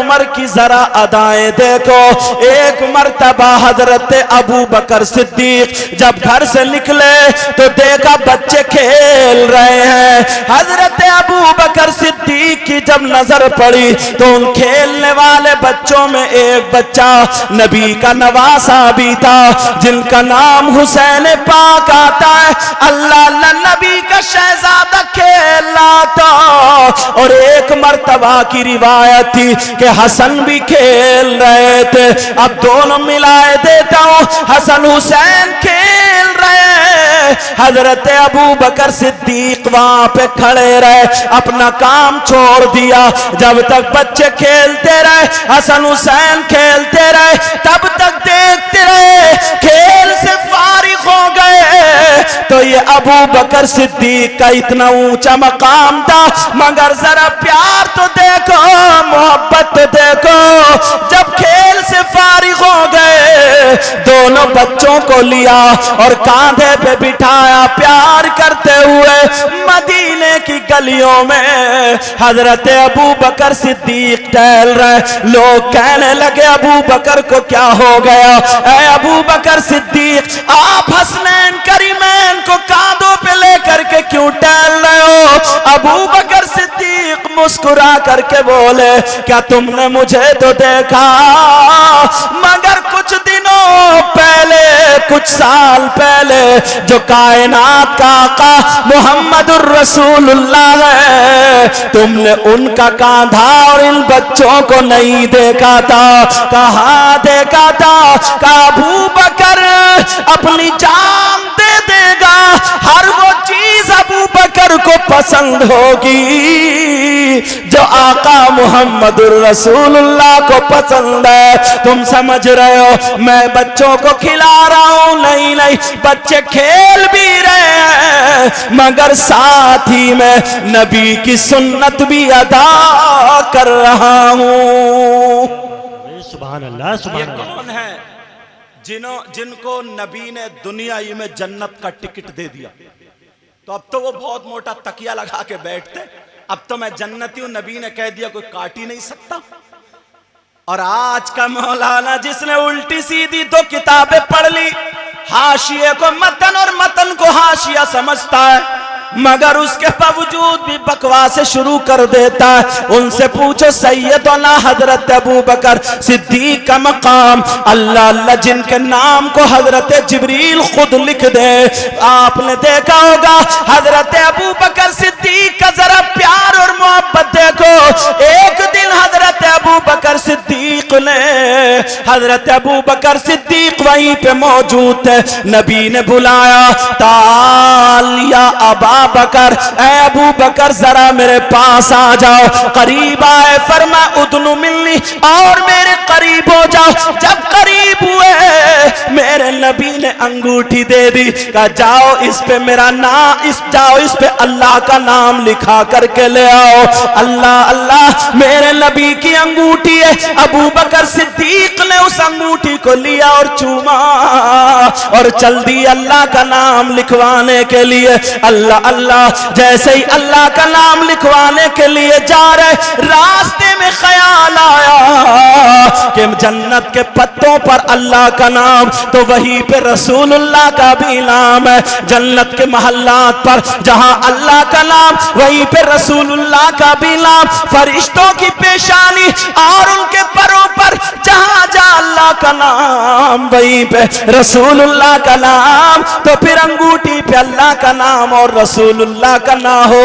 उमर की जरा अदाएं देखो। एक मर्तबा हजरत अबू बकर सिद्दीक जब घर से निकले तो देखा बच्चे खेल रहे हैं। हजरत अबू बकर सिद्दीक की जब नजर पड़ी तो उन खेलने वाले बच्चों में एक बच्चा नबी का नवासा भी था, जिनका नाम हुसैन पाक आता है। अल्लाह अल्लाह नबी का शहजादा खेल रहा था। और एक मर्तबा की रिवायत थी कि हसन भी खेल रहे थे। अब दोनों मिलाए देता हूं, हसन हुसैन खेल रहे। हजरत अबू बकर सिद्दीक वहां पे खड़े रहे, अपना काम छोड़ दिया। जब तक बच्चे खेलते रहे, हसन हुसैन खेलते रहे, तब तक देखते रहे। खेल से फारिग हो गए तो ये अबू बकर सिद्दीक का इतना ऊंचा मकाम था, मगर जरा प्यार तो देखो, मोहब्बत तो देखो। जब खेल से फारिग हो गए, दोनों बच्चों को लिया और कांधे पे बिठाया, प्यार करते हुए मदीने की गलियों में हजरत अबू बकर सिद्दीक टहल रहे। लोग कहने लगे अबू बकर को क्या हो गया? ऐ अबू बकर सिद्दीक, आप हसनैन करीमैन को कांधों पे लेकर के क्यों टहल रहे हो? अबू बकर सिद्दीक मुस्कुरा करके बोले, क्या तुमने मुझे तो देखा, मगर कुछ दिनों पहले, कुछ साल पहले जो कायनात का आका मुहम्मदुर रसूलुल्लाह है, तुमने उनका कांधा और इन बच्चों को नहीं देखा था। कहाँ देखा था? कहा अबू बकर अपनी जान दे देगा, हर वो चीज अबू बकर को पसंद होगी जो आका मुहम्मदुर रसूलुल्लाह को पसंद है। तुम समझ रहे हो मैं बच्चों को खिला रहा हूं? नहीं नहीं, बच्चे खेल भी रहे हैं, मगर साथ ही में नबी की सुन्नत भी अदा कर रहा हूं। सुभान अल्लाह, सुभान अल्लाह। ये कौन है जिनको नबी ने दुनिया ही में जन्नत का टिकट दे दिया? तो अब तो वो बहुत मोटा तकिया लगा के बैठते, अब तो मैं जन्नती हूं, नबी ने कह दिया कोई काट ही नहीं सकता। और आज का मौलाना जिसने उल्टी सीधी दो किताबें पढ़ ली, हाशिए को मतन और मतन को हाशिया समझता है, मगर उसके बावजूद भी बकवास शुरू कर देता है। उनसे पूछो सैयदना हजरत अबू बकर सिद्दीक का मकाम, अल्लाह अल्लाह जिनके नाम को हजरत जिब्रील खुद लिख दे। आपने देखा होगा हजरत अबू बकर सिद्दीक का जरा प्यार और मोहब्बत देखो। एक दिन हजरत अबू बकर सिद्दीक ने, हजरत अबू बकर सिद्दीक वहीं पे मौजूद थे, नबी ने बुलाया, तालिया अबा बकर, ऐ अबू बकर जरा मेरे पास आ जाओ। करीब आए, फरमा उदनु मिलनी, और मेरे करीब हो जाओ। जब करीब हुए मेरे नबी ने अंगूठी दे दी, कहा जाओ इस पे मेरा नाम, जाओ इस पे अल्लाह का नाम लिखा करके ले आओ। अल्लाह अल्लाह मेरे नबी की अंगूठी है। अबू बकर सिद्दीक ने उस अंगूठी को लिया और चूमा और चल दी अल्लाह का नाम लिखवाने के लिए। अल्लाह अल्लाह, जैसे ही अल्लाह का नाम लिखवाने के लिए जा रहे, रास्ते में ख्याल आया कि जन्नत के पत्तों पर अल्लाह का नाम, तो वहीं पे रसूलुल्लाह का भी नाम है। जन्नत के महल्लात पर जहां अल्लाह का नाम, वहीं पे रसूलुल्लाह का भी नाम। फरिश्तों की पेशानी और उनके परों पर जहां जहां अल्लाह का नाम, वहीं पे रसूलुल्लाह का नाम। तो फिर अंगूठी पे अल्लाह का नाम और रसूलुल्लाह का ना हो।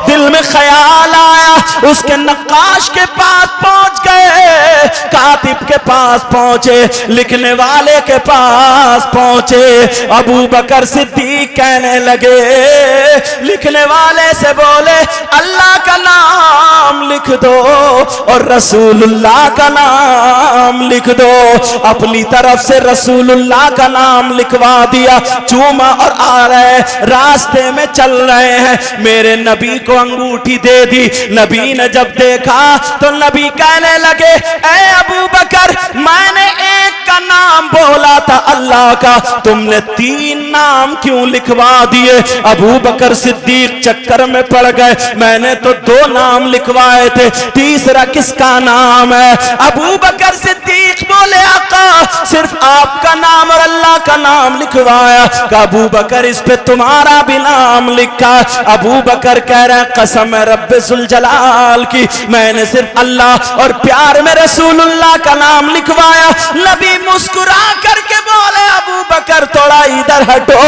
दिल में ख्याल आया, उसके नक्काश के पास पहुंच गए, कातिब के पास पहुंचे, लिखने वाले के पास पहुंचे। अबू बकर सिद्दीक कहने लगे, लिखने वाले से बोले अल्लाह का नाम लिख दो और रसूलुल्लाह का नाम लिख दो। अपनी तरफ से रसूलुल्लाह का नाम लिखवा दिया, चूमा और आ रहे, रास्ते में चल रहे हैं, मेरे नबी को अंगूठी दे दी। नबी ने जब देखा तो नबी कहने लगे, ऐ अबू बकर, मैंने एक का नाम बोला था, अल्लाह अल्लाह का तुमने 3 नाम क्यों लिखवा दिए? अबू बकर सिद्दीक चक्कर में पड़ गए, मैंने तो 2 नाम लिखवाए थे, तीसरा किसका नाम है? अबू बकर सिद्दीक बोले आका सिर्फ आपका नाम और अल्लाह का नाम लिखवाया। का अबू बकर इस पे तुम्हारा भी नाम लिखा। अबू बकर कह रहे हैं कसम है रब्बे जुल जलाल की, मैंने सिर्फ अल्लाह और प्यार में रसूलुल्लाह का नाम लिखवाया। नबी मुस्कुरा करके बोले अबू बकर थोड़ा इधर हटो,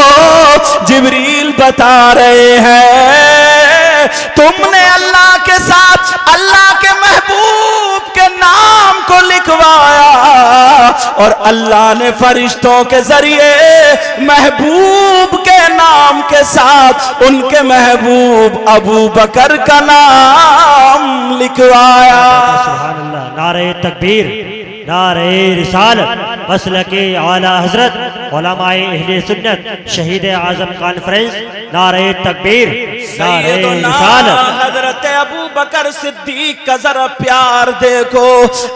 जिब्रील बता रहे हैं तुमने अल्लाह के साथ अल्लाह के महबूब के नाम को लिखवाया और अल्लाह ने फरिश्तों के जरिए महबूब के नाम के साथ उनके महबूब अबू बकर का नाम लिखवाया। सुभान अल्लाह। नारे तकबीर, नारे रिसालत, मसलके आला हजरत उलमाए अहले सुन्नत, शहीद आजम कॉन्फ्रेंस, नारे तकबीर, नारे रिसालत। हजरत अबू बकर सिद्दीक का जरा प्यार देखो,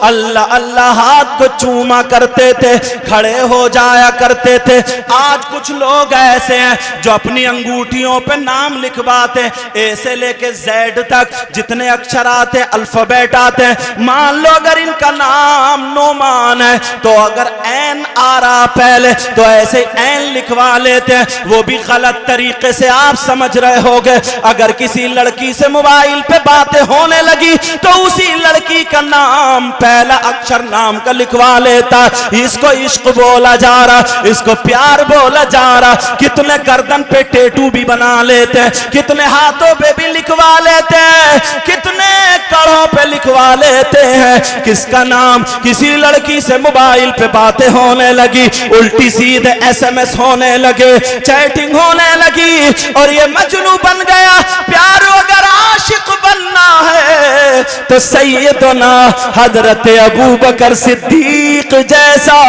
अल्लाह अल्लाह हाथ को चूमा करते थे, खड़े हो जाया करते थे। आज कुछ लोग ऐसे हैं जो अपनी अंगूठियों पे नाम लिखवाते, ए से लेके जेड तक जितने अक्षर आते अल्फाबेट आते, मान लो अगर इनका नाम नोमान है तो अगर एन आ रहा पहले तो ऐसे एन लिखवा लेते हैं, वो भी गलत तरीके से आप समझ रहे होगे। अगर किसी लड़की से मोबाइल पे बातें होने लगी तो उसी लड़की का नाम पहला अक्षर नाम का लिखवा लेता, इसको इश्क बोला जा रहा, इसको प्यार बोला जा रहा। कितने गर्दन पे टेटू भी बना लेते हैं, कितने हाथों पे भी लिखवा लेते हैं, कितने कड़ों पे लिखवा लेते हैं। किसका नाम? किसी लड़की से मोबाइल पे बातें होने लगी, उल्टी सीधे SMS होने लगे, चैटिंग होने लगी और ये मजनू बन गया। प्यार अगर आशिक बनना है तो सैयदना हजरत अबू बकर सिद्दीक जैसा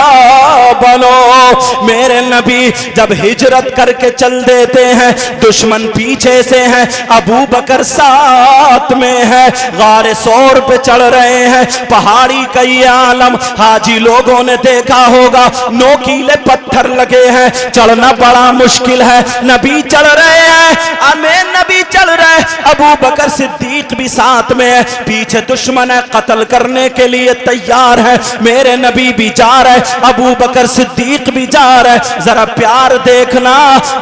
बनो। मेरे नबी जब हिजरत करके चल देते हैं, दुश्मन पीछे से हैं, अबू बकर साथ में है, गारे सौर पे चढ़ रहे हैं, पहाड़ी का ये आलम हाजी लोगों ने देखा होगा, नोकीले पत्थर लगे हैं, चढ़ना बड़ा मुश्किल है। नबी चढ़ रहे हैं, अमें नबी चढ़ रहे हैं, अबू बकर सिद्दीक भी साथ में है, पीछे दुश्मन है, कत्ल करने के लिए तैयार है। मेरे नबी भी जा रहे, अबू बकर सिद्दीक भी जा रहे। जरा प्यार देखना,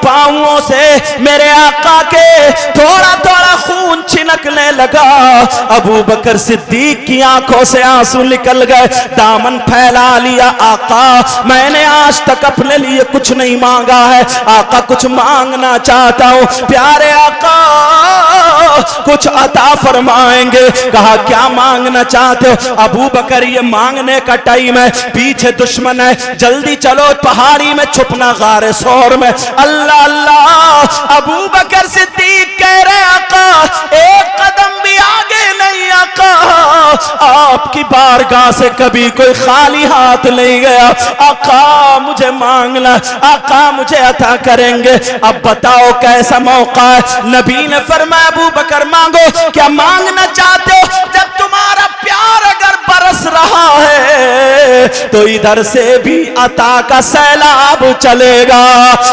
पांवों से मेरे आका के थोड़ा थोड़ा खून छिनकने लगा। अबू बकर सिद्दीक की आंखों से आंसू निकल गए, दामन फैला लिया। आका मैंने आज तक अपने लिए कुछ नहीं मांगा है, आका कुछ मांगना चाहता हूं। प्यारे आका कुछ अता फरमाएंगे। कहा क्या मांगना चाहते हो? अबू बकर ये मांगने का टाइम है, पीछे दुश्मन है, जल्दी चलो पहाड़ी में छुपना, गारे सौर में। अल्लाह अल्लाह। अबू बकर सिद्दीक कह रहे आका एक कदम भी आगे नहीं, आका आपकी बारगाह से कभी कोई खाली हाथ नहीं गया। आका मुझे मांगना, आका मुझे अता करेंगे। अब बताओ कैसा मौका है? नबी ने फरमाया अबू बकर मांगो। क्या मांगना चाहते हो? जब तुम्हारा प्यार अगर बरस रहा है तो इधर से भी अता का सैलाब चलेगा।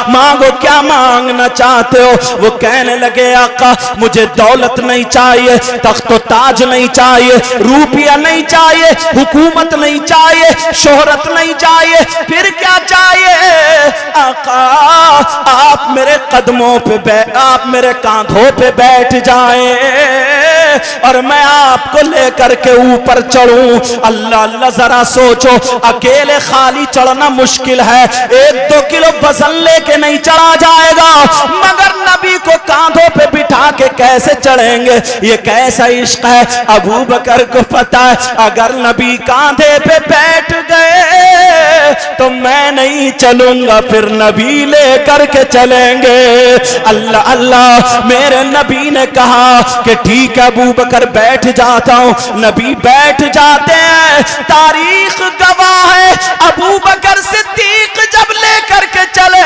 मांगो क्या मांगना चाहते हो? वो कहने लगे आका मुझे दौलत नहीं चाहिए, तख्त ताज नहीं चाहिए, रुपया नहीं चाहिए, हुकूमत नहीं चाहिए, शोहरत नहीं चाहिए, फिर क्या चाहिए? आका आप मेरे कदमों पे आप मेरे कांधों पे बैठ जाएं और मैं आपको लेकर के ऊपर चढ़ूं। अल्लाह अल्लाह जरा सोचो, अकेले खाली चढ़ना मुश्किल है, 1-2 किलो वजन लेके नहीं चढ़ा जाएगा, मगर नबी को कांधों पे बिठा के कैसे चढ़ेंगे? ये कैसा इश्क है? अबू बकर को पता है अगर नबी कांधे पे बैठ गए तो मैं नहीं चलूंगा, फिर नबी लेकर के चलेंगे। अल्लाह अल्लाह। मेरे नबी ने कहा कि ठीक है अबू अबू बकर बैठ जाता हूँ। नबी बैठ जाते हैं। तारीख गवाह है, अबू बकर सिद्दीक जब लेकर के चले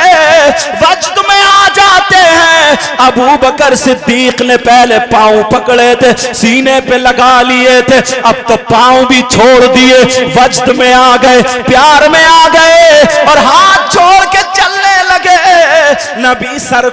वजद में आ जाते हैं। अबू बकर सिद्दीक ने पहले पांव पकड़े थे, सीने पे लगा लिए थे, अब तो पांव भी छोड़ दिए, वजद में आ गए, प्यार में आ गए और हाथ छोड़ के चलने लगे। नबी सर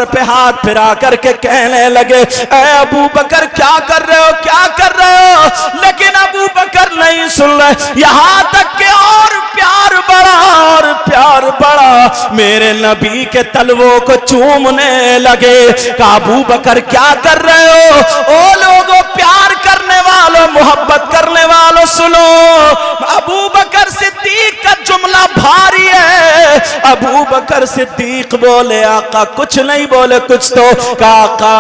पे हाथ फिरा करके कहने लगे, ऐ अबू बकर क्या कर रहे हो, क्या कर रहे हो? लेकिन अबू बकर नहीं सुन रहे। यहां तक के और प्यार बढ़ा और प्यार बढ़ा, मेरे नबी के तलवों को चूमने लगे। अबू बकर क्या कर रहे हो? ओ लोगों, प्यार करने वालों, मोहब्बत करने वालों, सुनो। अबू बकर सिद्दीक का जुमला भारी है। अबू बकर सिद्दीक बोले, आका कुछ नहीं बोले, कुछ तो काका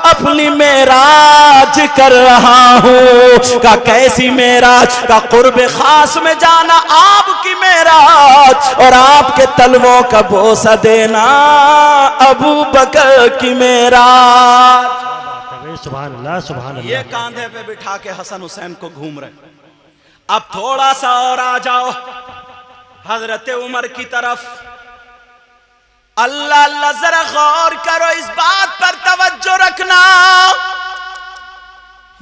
अपनी मेराज कर रहा हूं। का कैसी मेराज? का कुर्बे खास में जाना, आपकी मेराज और आपके तलवों का बोसा देना, अबू बकर की मेराज। सुभान अल्लाह, सुभान अल्लाह। ये कांधे पे बिठा के हसन हुसैन को घूम रहे। अब थोड़ा सा और आ जाओ हजरत उमर की तरफ। अल्लाह अल्लाह, जरा गौर करो, इस बात पर तवज्जो रखना।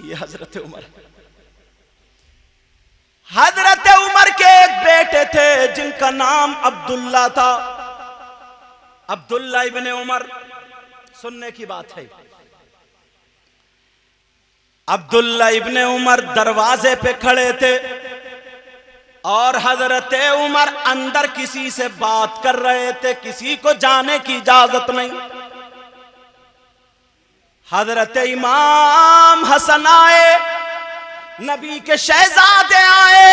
ये हजरत उमर, हजरत उमर के एक बेटे थे जिनका नाम अब्दुल्ला था। अब्दुल्ला इब्ने उमर, सुनने की बात है। अब्दुल्ला इब्ने उमर दरवाजे पे खड़े थे और हजरत उमर अंदर किसी से बात कर रहे थे, किसी को जाने की इजाजत नहीं। हजरत इमाम हसन आए, नबी के शहजादे आए।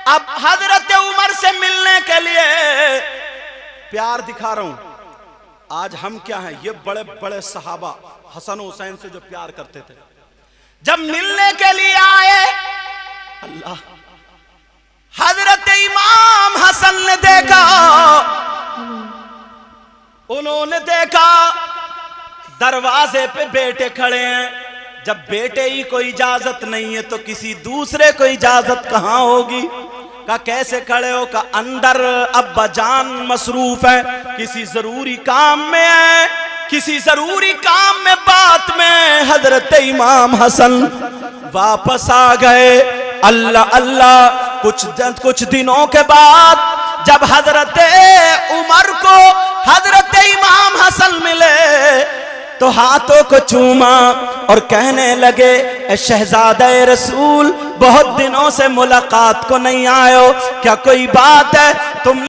अब हजरत उमर से मिलने के लिए प्यार दिखा रहा हूं। आज हम क्या हैं, ये बड़े बड़े सहाबा हसन हुसैन से जो प्यार करते थे, जब मिलने के लिए आए, अल्लाह, हजरत इमाम हसन ने देखा, उन्होंने देखा दरवाजे पे बेटे खड़े हैं। जब बेटे ही को इजाजत नहीं है तो किसी दूसरे को इजाजत कहां होगी? का कैसे खड़े हो? का अंदर अब्बा जान मसरूफ है, किसी जरूरी काम में है, किसी जरूरी काम में, बात में। हजरत इमाम हसन वापस आ गए। अल्लाह अल्लाह, कुछ दिनों के बाद जब हजरत उमर को हजरत इमाम हसन मिले तो हाथों को चूमा और कहने लगे, ए शहजादे रसूल, बहुत दिनों से मुलाकात को नहीं आए हो, क्या कोई बात है? तुम